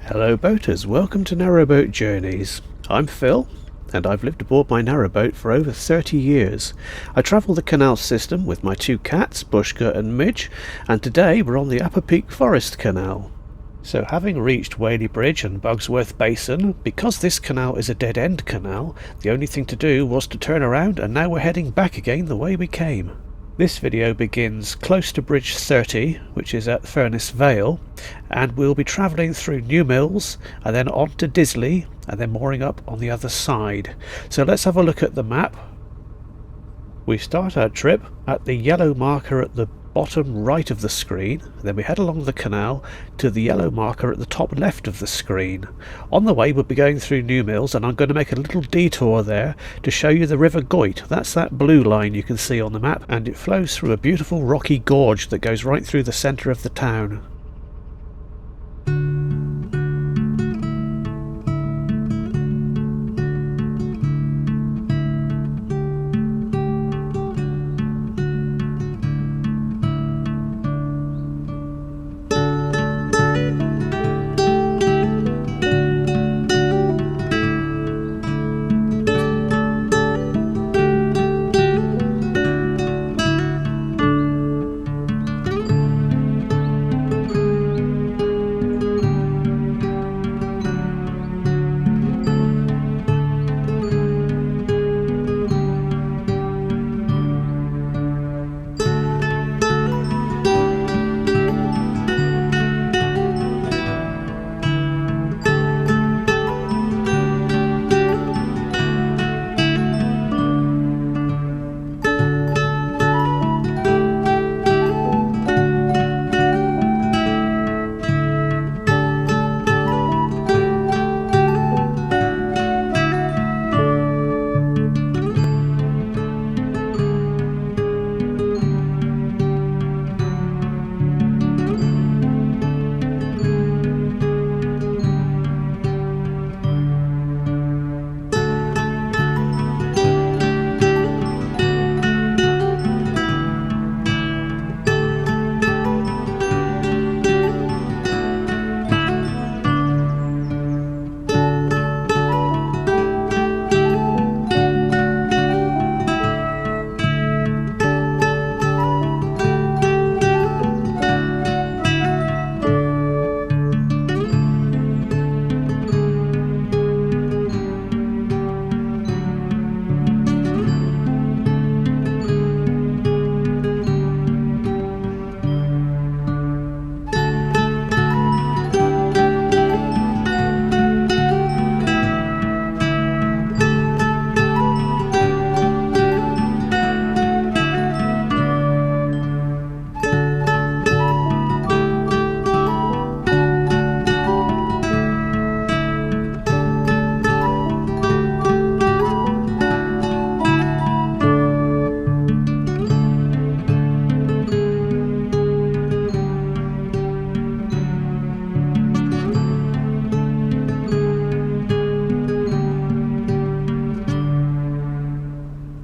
Hello boaters, welcome to Narrowboat Journeys. I'm Phil, and I've lived aboard my narrowboat for over 30 years. I travel the canal system with my two cats, Bushka and Midge, and today we're on the Upper Peak Forest Canal. So having reached Whaley Bridge and Bugsworth Basin, because this canal is a dead-end canal, the only thing to do was to turn around, and now we're heading back again the way we came. This video begins close to Bridge 30, which is at Furnace Vale, and we'll be travelling through New Mills and then on to Disley and then mooring up on the other side. So let's have a look at the map. We start our trip at the yellow marker at the bottom right of the screen, then we head along the canal to the yellow marker at the top left of the screen. On the way we'll be going through New Mills, and I'm going to make a little detour there to show you the River Goyt. That's that blue line you can see on the map, and it flows through a beautiful rocky gorge that goes right through the centre of the town.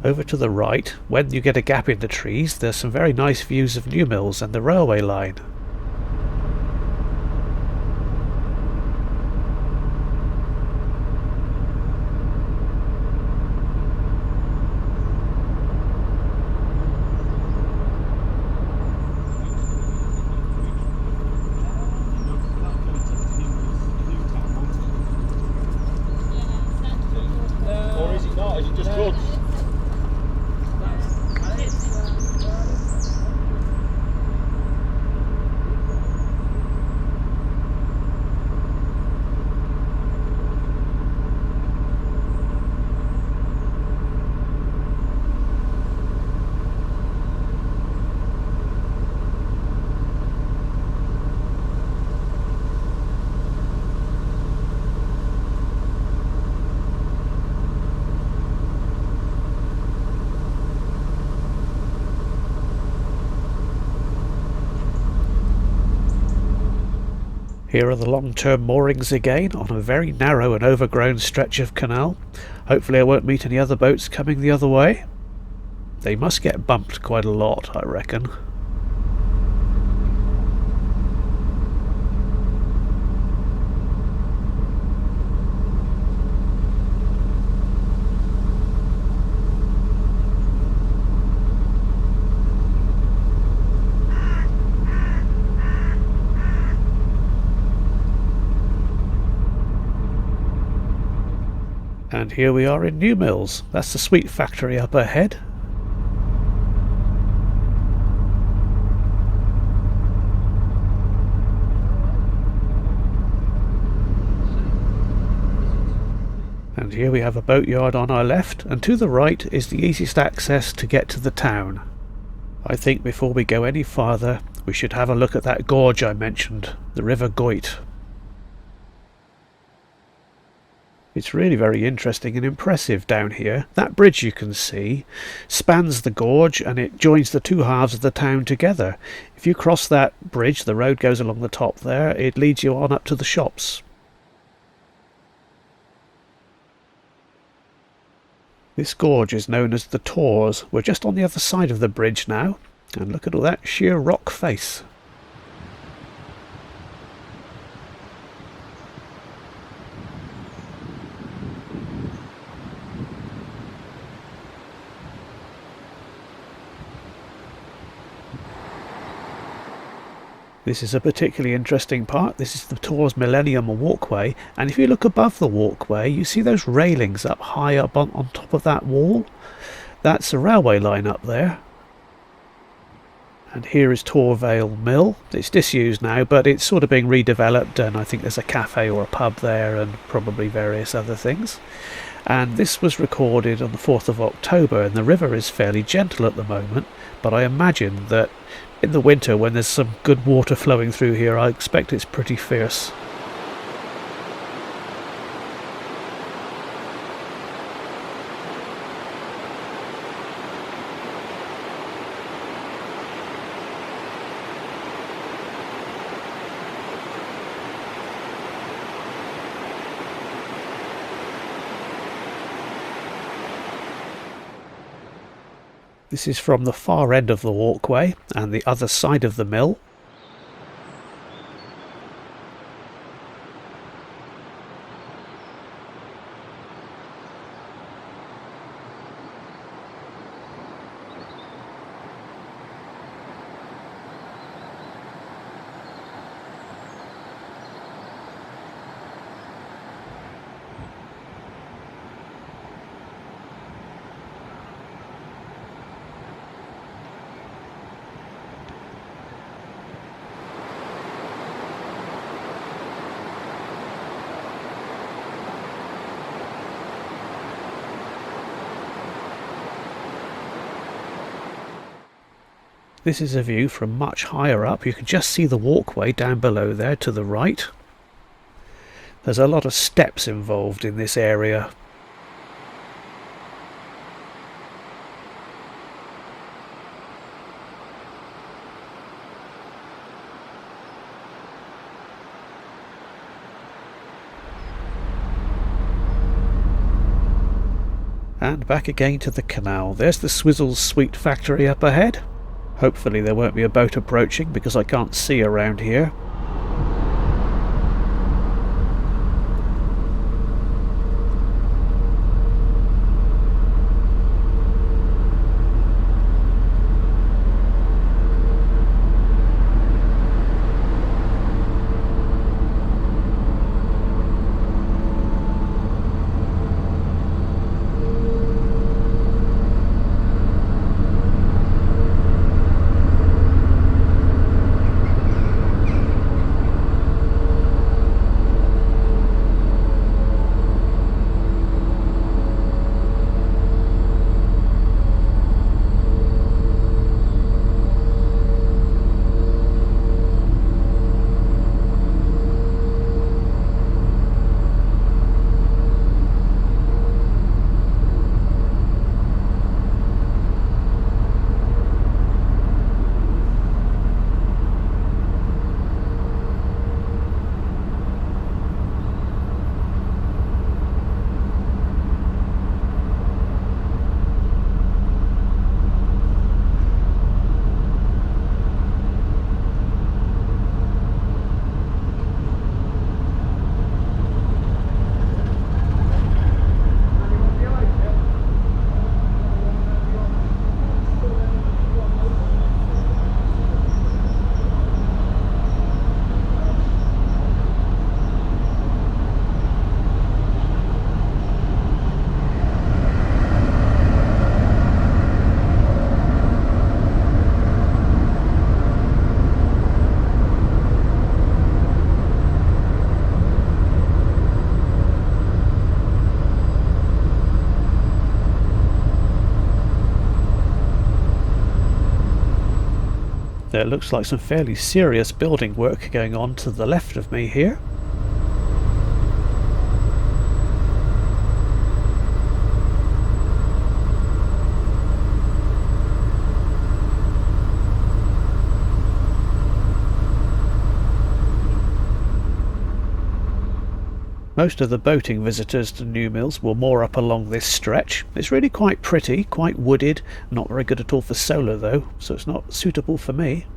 Over to the right, when you get a gap in the trees, there's some very nice views of New Mills and the railway line. Or is it not? Is it just goods? Here are the long-term moorings again on a very narrow and overgrown stretch of canal. Hopefully I won't meet any other boats coming the other way. They must get bumped quite a lot, I reckon. And here we are in New Mills. That's the sweet factory up ahead. And here we have a boatyard on our left, and to the right is the easiest access to get to the town. I think before we go any farther, we should have a look at that gorge I mentioned, the River Goyt. It's really very interesting and impressive down here. That bridge you can see spans the gorge and it joins the two halves of the town together. If you cross that bridge, the road goes along the top there, it leads you on up to the shops. This gorge is known as the Tors. We're just on the other side of the bridge now, and look at all that sheer rock face. This is a particularly interesting part. This is the Tors Millennium Walkway, and if you look above the walkway you see those railings up high up on top of that wall. That's a railway line up there. And here is Torvale Mill. It's disused now, but it's sort of being redeveloped, and I think there's a cafe or a pub there and probably various other things. And this was recorded on the 4th of October, and the river is fairly gentle at the moment, but I imagine that in the winter, when there's some good water flowing through here, I expect it's pretty fierce. This is from the far end of the walkway and the other side of the mill. This is a view from much higher up. You can just see the walkway down below there to the right. There's a lot of steps involved in this area. And back again to the canal. There's the Swizzles Sweet Factory up ahead. Hopefully there won't be a boat approaching because I can't see around here. There looks like some fairly serious building work going on to the left of me here. Most of the boating visitors to New Mills will moor up along this stretch. It's really quite pretty, quite wooded, not very good at all for solar though, so it's not suitable for me.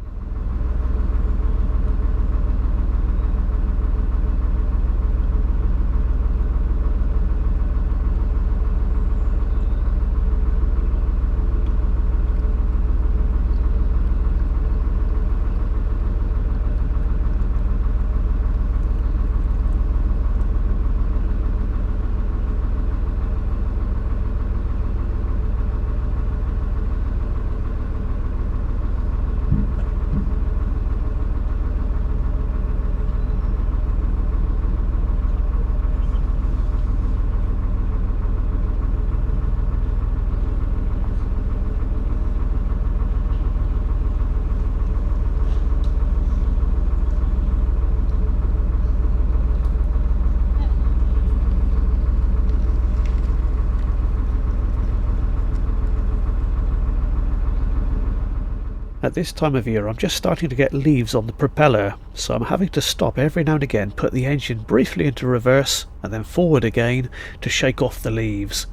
At this time of year I'm just starting to get leaves on the propeller, so I'm having to stop every now and again, put the engine briefly into reverse and then forward again to shake off the leaves.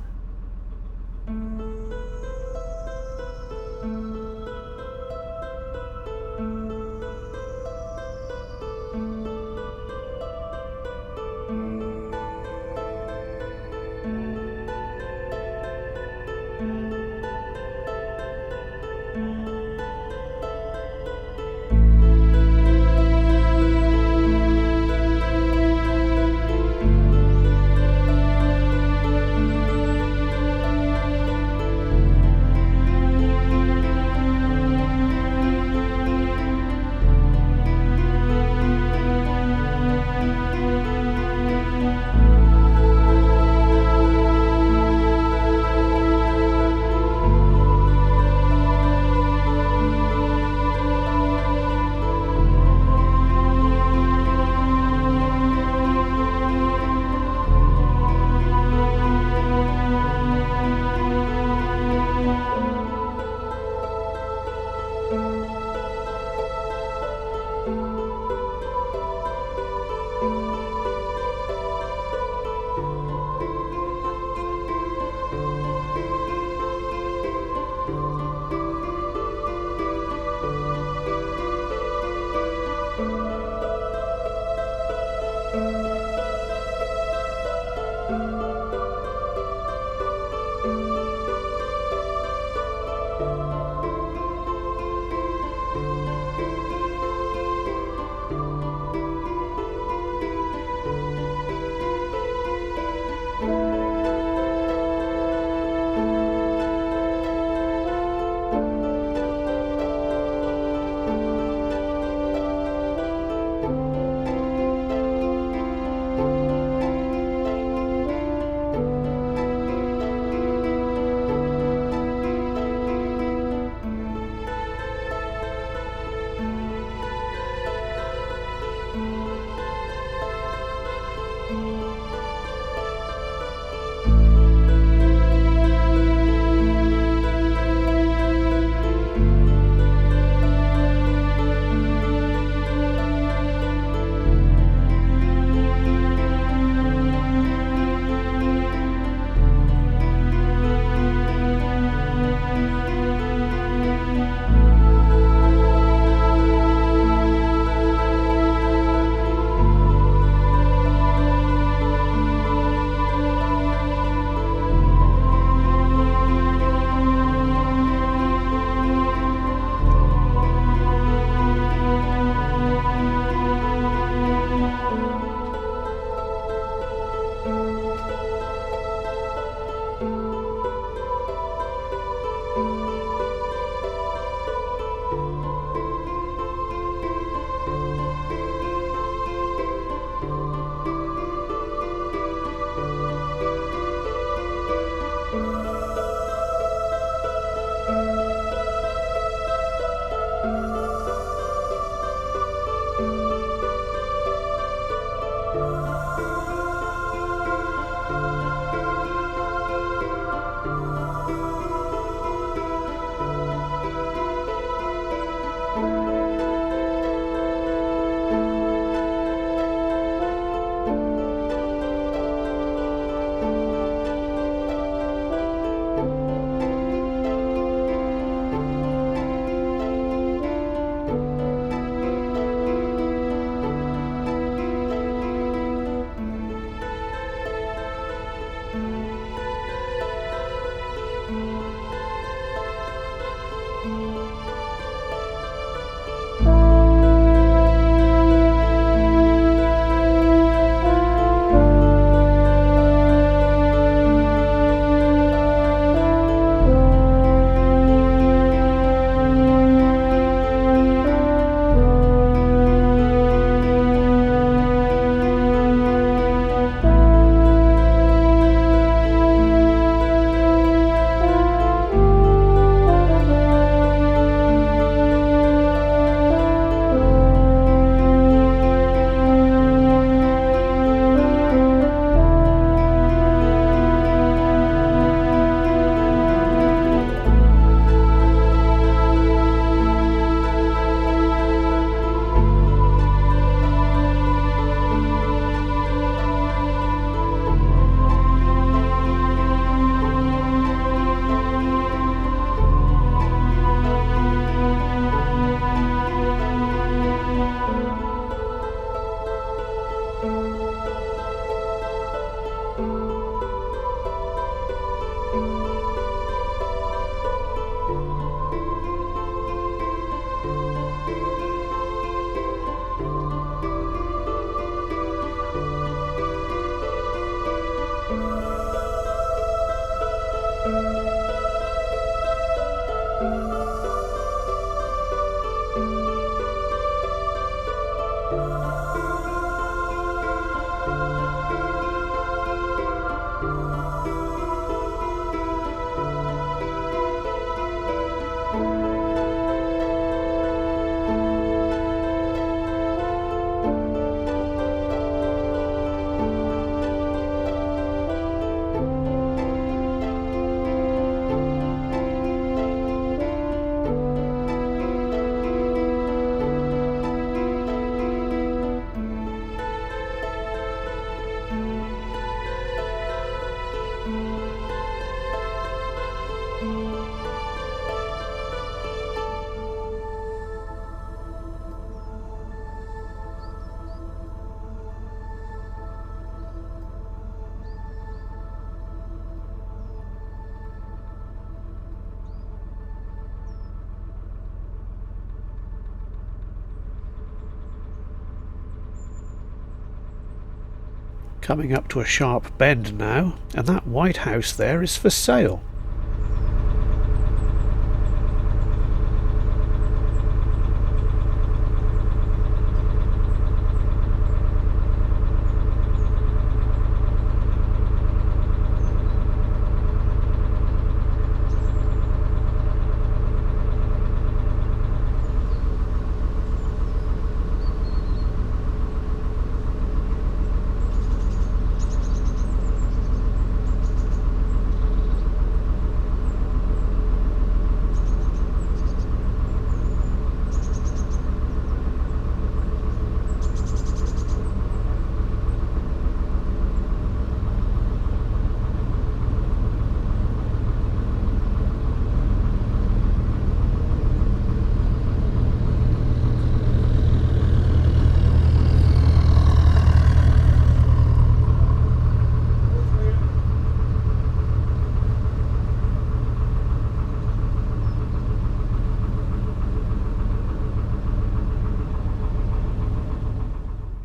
Coming up to a sharp bend now, and that white house there is for sale.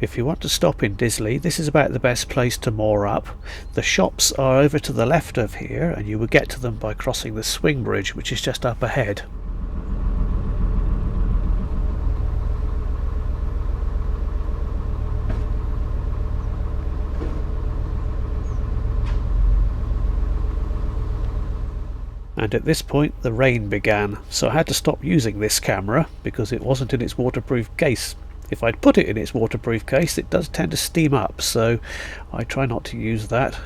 If you want to stop in Disley, this is about the best place to moor up. The shops are over to the left of here, and you will get to them by crossing the swing bridge, which is just up ahead. And at this point the rain began, so I had to stop using this camera because it wasn't in its waterproof case. If I'd put it in its waterproof case, it does tend to steam up, so I try not to use that.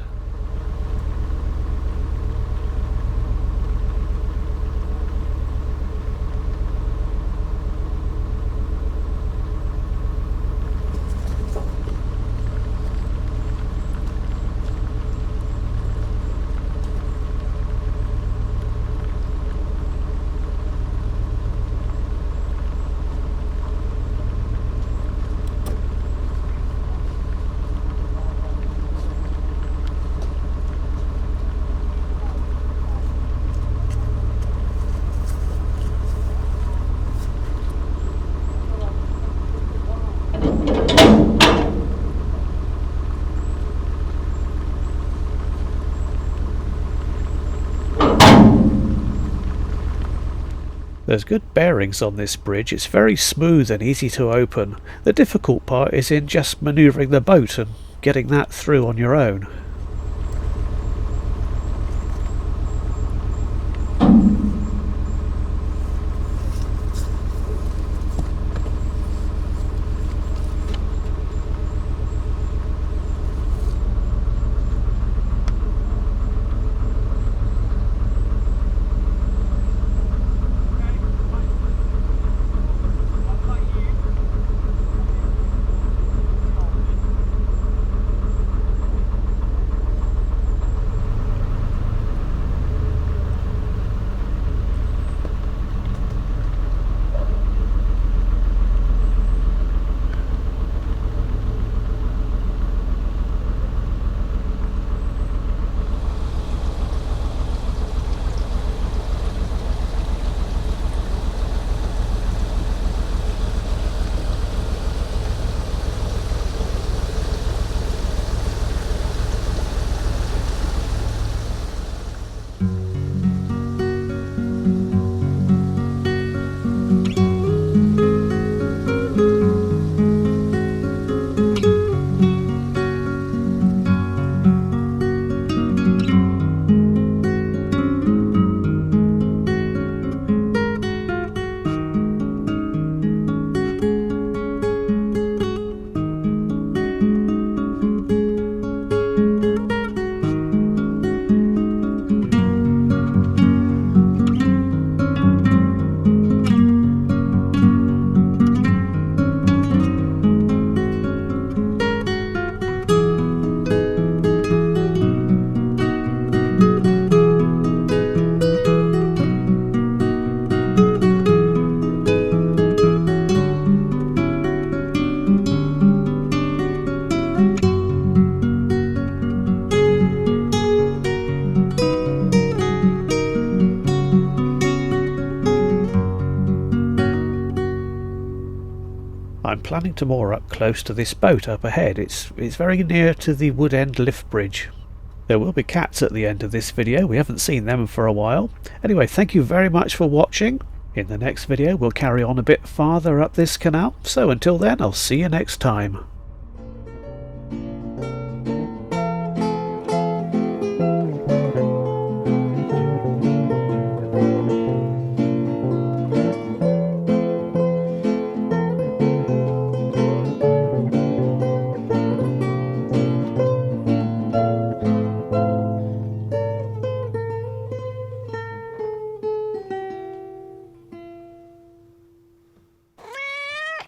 There's good bearings on this bridge. It's very smooth and easy to open. The difficult part is in just manoeuvring the boat and getting that through on your own. I'm planning to moor up close to this boat up ahead. It's very near to the Wood End lift bridge. There will be cats at the end of this video. We haven't seen them for a while. Anyway, thank you very much for watching. In the next video we'll carry on a bit farther up this canal. So until then, I'll see you next time.